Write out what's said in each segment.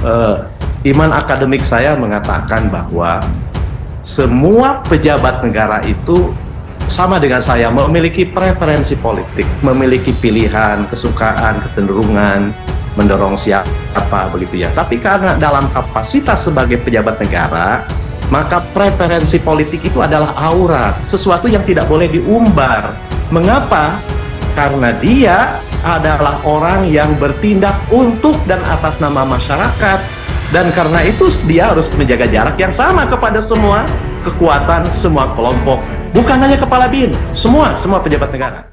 eh, iman akademik saya mengatakan bahwa semua pejabat negara itu sama dengan saya, memiliki preferensi politik, memiliki pilihan, kesukaan, kecenderungan, mendorong siapa begitu ya. Tapi karena dalam kapasitas sebagai pejabat negara, maka preferensi politik itu adalah aura, sesuatu yang tidak boleh diumbar. Mengapa? Karena dia adalah orang yang bertindak untuk dan atas nama masyarakat. Dan karena itu dia harus menjaga jarak yang sama kepada semua kekuatan, semua kelompok. Bukan hanya kepala BIN, semua pejabat negara.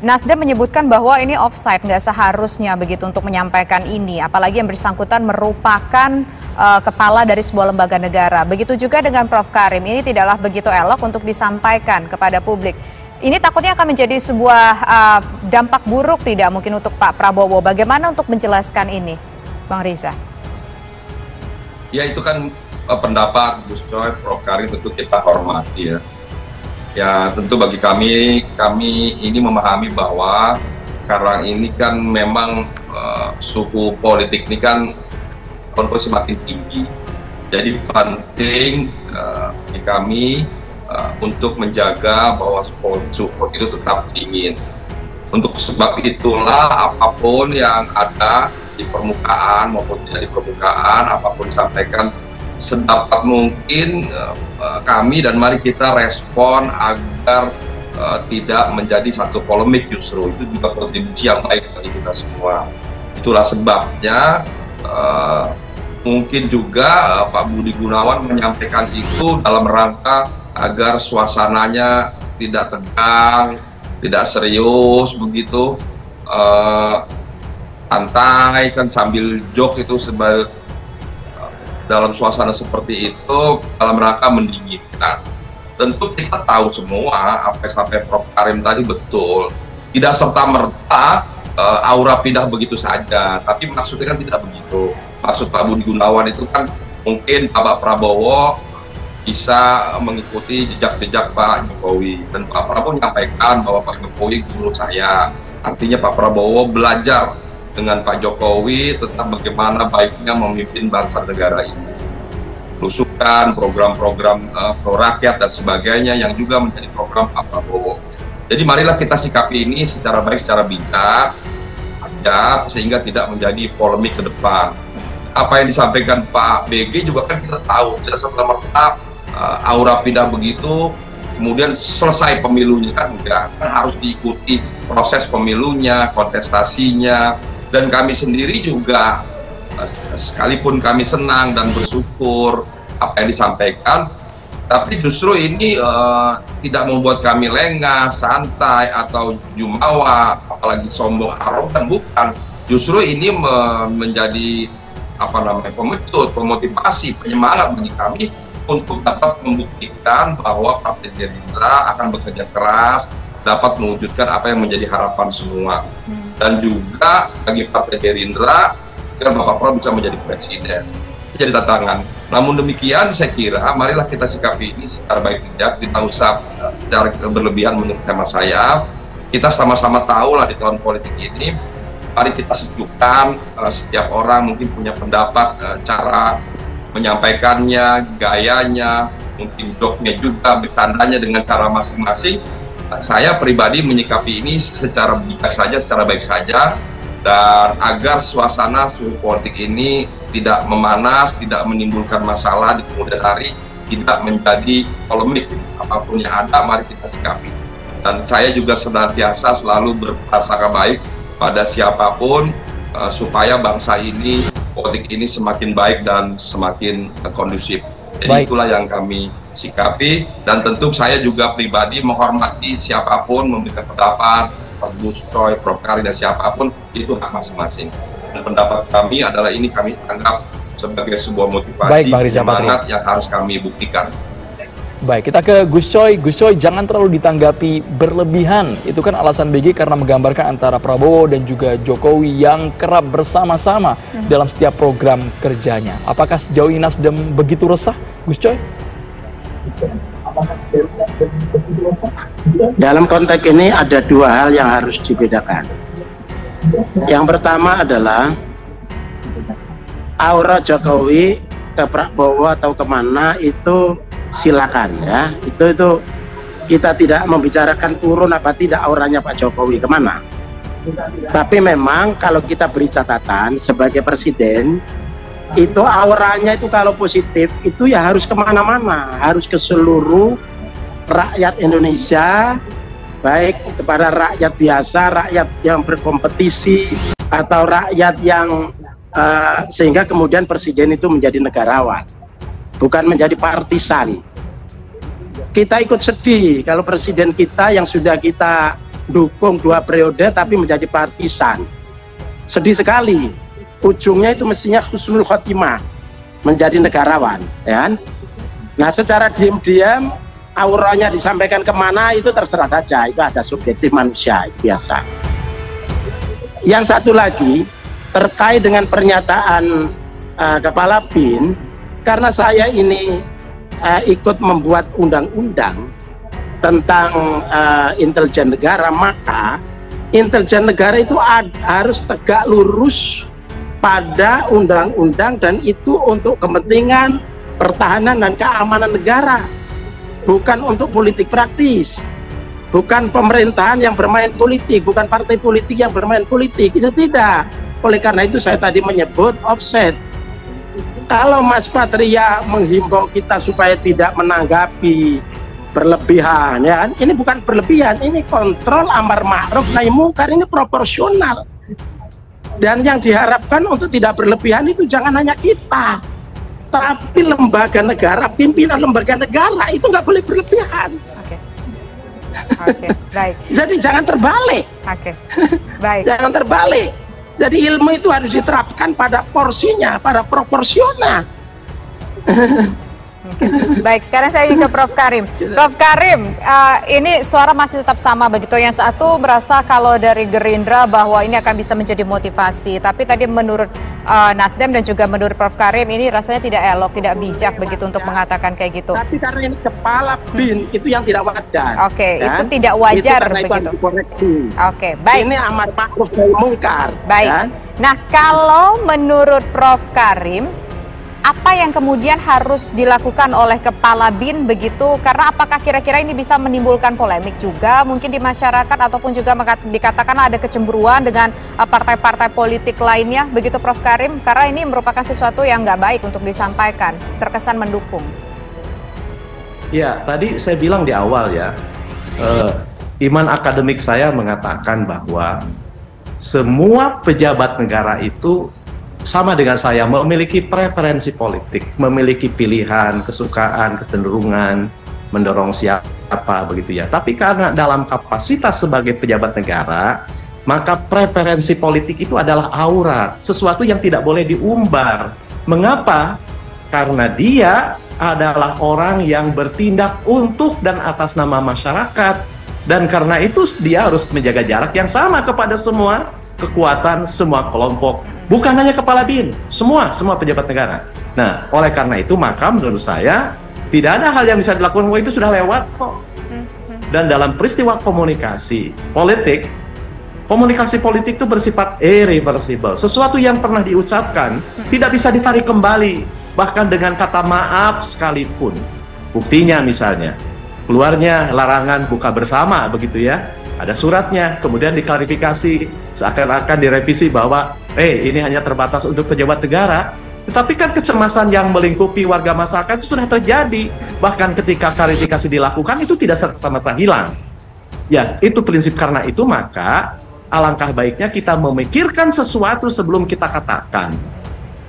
Nasdem menyebutkan bahwa ini offside, nggak seharusnya begitu untuk menyampaikan ini, apalagi yang bersangkutan merupakan kepala dari sebuah lembaga negara. Begitu juga dengan Prof. Karim, ini tidaklah begitu elok untuk disampaikan kepada publik. Ini takutnya akan menjadi sebuah dampak buruk tidak mungkin untuk Pak Prabowo. Bagaimana untuk menjelaskan ini, Bang Riza? Ya, itu kan pendapat Gus Coy, Prof. Karim tentu kita hormati ya. Ya, tentu bagi kami ini memahami bahwa sekarang ini kan memang suhu politik ini kan semakin tinggi. Jadi penting bagi kami untuk menjaga bahwa suhu itu tetap dingin. Untuk sebab itulah apapun yang ada di permukaan maupun tidak di permukaan, apapun disampaikan sedapat mungkin kami, dan mari kita respon agar tidak menjadi satu polemik. Justru itu juga kontribusi yang baik bagi kita semua. Itulah sebabnya mungkin juga Pak Budi Gunawan menyampaikan itu dalam rangka agar suasananya tidak tegang, tidak serius begitu, santai kan, sambil joke itu sebagai dalam suasana seperti itu dalam rangka mendinginkan. Tentu kita tahu semua apa yang sampai Prof. Karim tadi betul, tidak serta-merta aura pindah begitu saja, tapi maksudnya kan tidak begitu. Maksud Pak Budi Gunawan itu kan mungkin Pak Prabowo bisa mengikuti jejak-jejak Pak Jokowi, dan Pak Prabowo menyampaikan bahwa Pak Jokowi guru saya, artinya Pak Prabowo belajar dengan Pak Jokowi tentang bagaimana baiknya memimpin bangsa negara ini. Belusukan, program-program pro rakyat dan sebagainya yang juga menjadi program Pak Prabowo. Jadi marilah kita sikapi ini secara baik, secara bijak, sehingga tidak menjadi polemik ke depan. Apa yang disampaikan Pak BG juga kan kita tahu, tidak serta-merta aura pindah begitu, kemudian selesai pemilunya, kan enggak, kan harus diikuti proses pemilunya, kontestasinya. Dan kami sendiri juga, sekalipun kami senang dan bersyukur apa yang disampaikan, tapi justru ini tidak membuat kami lengah, santai, atau jumawa, apalagi sombong, arogan, bukan. Justru ini menjadi pemecut, pemotivasi, penyemangat bagi kami untuk dapat membuktikan bahwa Partai Gerindra akan bekerja keras, dapat mewujudkan apa yang menjadi harapan semua. Dan juga bagi Partai Gerindra agar Bapak Prabowo bisa menjadi presiden, jadi tantangan. Namun demikian, saya kira marilah kita sikapi ini secara baik bijak, tidak usah secara berlebihan. Menurut tema saya, kita sama-sama tahu lah di tahun politik ini, mari kita sejukkan, setiap orang mungkin punya pendapat, cara menyampaikannya, gayanya, mungkin joknya juga, bertandanya dengan cara masing-masing. Saya pribadi menyikapi ini secara bijak saja, secara baik saja, dan agar suasana suhu politik ini tidak memanas, tidak menimbulkan masalah di kemudian hari, tidak menjadi polemik. Apapun yang ada, mari kita sikapi. Dan saya juga senantiasa selalu berprasangka baik pada siapapun, supaya bangsa ini, politik ini semakin baik dan semakin kondusif. Jadi itulah yang kami sikapi, dan tentu saya juga pribadi menghormati siapapun memberikan pendapat, Pak Gus Coy, Prof. Karim, dan siapapun, itu hak masing-masing. Dan pendapat kami adalah ini kami anggap sebagai sebuah motivasi, semangat yang harus kami buktikan. Baik, kita ke Gus Coy. Gus Coy, jangan terlalu ditanggapi berlebihan. Itu kan alasan BG karena menggambarkan antara Prabowo dan juga Jokowi yang kerap bersama-sama dalam setiap program kerjanya. Apakah sejauh ini Nasdem begitu resah, Gus Coy? Dalam konteks ini ada dua hal yang harus dibedakan. Yang pertama adalah aura Jokowi ke Prabowo atau kemana itu silakan ya, itu kita tidak membicarakan turun apa tidak auranya Pak Jokowi kemana. Tapi memang kalau kita beri catatan sebagai presiden, itu auranya itu kalau positif itu ya harus kemana-mana, harus ke seluruh rakyat Indonesia, baik kepada rakyat biasa, rakyat yang berkompetisi, atau rakyat yang sehingga kemudian presiden itu menjadi negarawan, bukan menjadi partisan. Kita ikut sedih kalau presiden kita yang sudah kita dukung 2 periode tapi menjadi partisan. Sedih sekali. Ujungnya itu mestinya husnul khotimah, menjadi negarawan, ya kan? Nah, secara diam-diam auranya disampaikan kemana itu terserah saja, itu ada subjektif manusia, itu biasa. Yang satu lagi terkait dengan pernyataan Kepala BIN, karena saya ini ikut membuat undang-undang tentang intelijen negara, maka intelijen negara itu harus tegak lurus pada undang-undang, dan itu untuk kepentingan pertahanan dan keamanan negara, bukan untuk politik praktis, bukan pemerintahan yang bermain politik, bukan partai politik yang bermain politik, itu tidak. Oleh karena itu saya tadi menyebut offset. Kalau Mas Patria menghimbau kita supaya tidak menanggapi berlebihan, ya kan? Ini bukan berlebihan, ini kontrol amar ma'ruf nahi mungkar, ini proporsional. Dan yang diharapkan untuk tidak berlebihan itu jangan hanya kita, tapi lembaga negara, pimpinan lembaga negara itu nggak boleh berlebihan. Oke, baik. Jadi jangan terbalik. Oke, baik. Jangan terbalik. Jadi ilmu itu harus diterapkan pada porsinya, pada proporsional. Baik, sekarang saya ingin ke Prof. Karim. Prof. Karim, ini suara masih tetap sama begitu. Yang satu merasa kalau dari Gerindra bahwa ini akan bisa menjadi motivasi. Tapi tadi menurut Nasdem dan juga menurut Prof. Karim ini rasanya tidak elok, tidak bijak begitu untuk mengatakan kayak gitu. Tapi karena ini Kepala BIN itu yang tidak wajar. Oke, kan? itu tidak wajar itu begitu. Oke, baik. Ini amar ma'ruf nahi mungkar. Baik. Kan? Nah, kalau menurut Prof. Karim, apa yang kemudian harus dilakukan oleh Kepala BIN begitu? Karena apakah kira-kira ini bisa menimbulkan polemik juga mungkin di masyarakat, ataupun juga dikatakan ada kecemburuan dengan partai-partai politik lainnya begitu Prof. Karim? Karena ini merupakan sesuatu yang nggak baik untuk disampaikan, terkesan mendukung. Ya, tadi saya bilang di awal ya, iman akademik saya mengatakan bahwa semua pejabat negara itu sama dengan saya, memiliki preferensi politik, memiliki pilihan, kesukaan, kecenderungan, mendorong siapa begitu ya. Tapi karena dalam kapasitas sebagai pejabat negara, maka preferensi politik itu adalah aura, sesuatu yang tidak boleh diumbar. Mengapa? Karena dia adalah orang yang bertindak untuk dan atas nama masyarakat, dan karena itu dia harus menjaga jarak yang sama kepada semua kekuatan, semua kelompok. Bukan hanya Kepala BIN, semua pejabat negara. Nah, oleh karena itu maka menurut saya tidak ada hal yang bisa dilakukan, itu sudah lewat kok. Dan dalam peristiwa komunikasi politik itu bersifat irreversible. Sesuatu yang pernah diucapkan tidak bisa ditarik kembali, bahkan dengan kata maaf sekalipun. Buktinya misalnya, keluarnya larangan buka bersama begitu ya. Ada suratnya, kemudian diklarifikasi, seakan-akan direvisi bahwa ini hanya terbatas untuk pejabat negara. Tetapi kan kecemasan yang melingkupi warga masyarakat itu sudah terjadi. Bahkan ketika klarifikasi dilakukan itu tidak serta-merta hilang. Ya, itu prinsip. Karena itu maka alangkah baiknya kita memikirkan sesuatu sebelum kita katakan.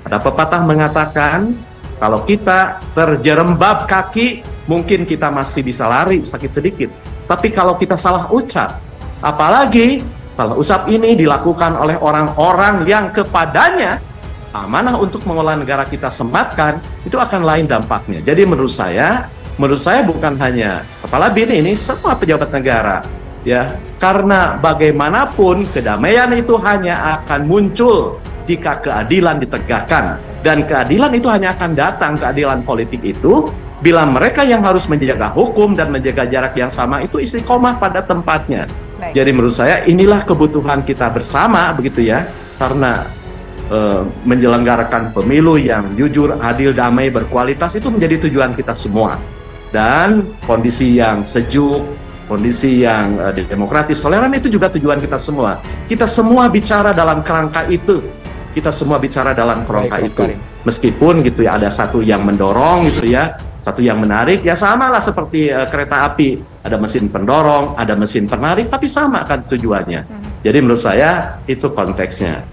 Ada pepatah mengatakan, kalau kita terjerembab kaki, mungkin kita masih bisa lari sakit sedikit. Tapi kalau kita salah ucap, apalagi salah ucap ini dilakukan oleh orang-orang yang kepadanya amanah untuk mengelola negara kita sematkan, itu akan lain dampaknya. Jadi menurut saya, menurut saya bukan hanya kepala BIN ini, semua pejabat negara, ya, karena bagaimanapun kedamaian itu hanya akan muncul jika keadilan ditegakkan, dan keadilan itu hanya akan datang, keadilan politik itu bila mereka yang harus menjaga hukum dan menjaga jarak yang sama itu istiqomah pada tempatnya. Baik. Jadi menurut saya inilah kebutuhan kita bersama, begitu ya, karena menyelenggarakan pemilu yang jujur, adil, damai, berkualitas itu menjadi tujuan kita semua. Dan kondisi yang sejuk, kondisi yang demokratis, toleran itu juga tujuan kita semua. Kita semua bicara dalam kerangka itu. Kita semua bicara dalam kerangka Baik, itu. Karim. Meskipun gitu ya ada satu yang mendorong gitu ya, satu yang menarik, ya samalah seperti kereta api. Ada mesin pendorong, ada mesin penarik, tapi sama kan tujuannya. Jadi menurut saya itu konteksnya.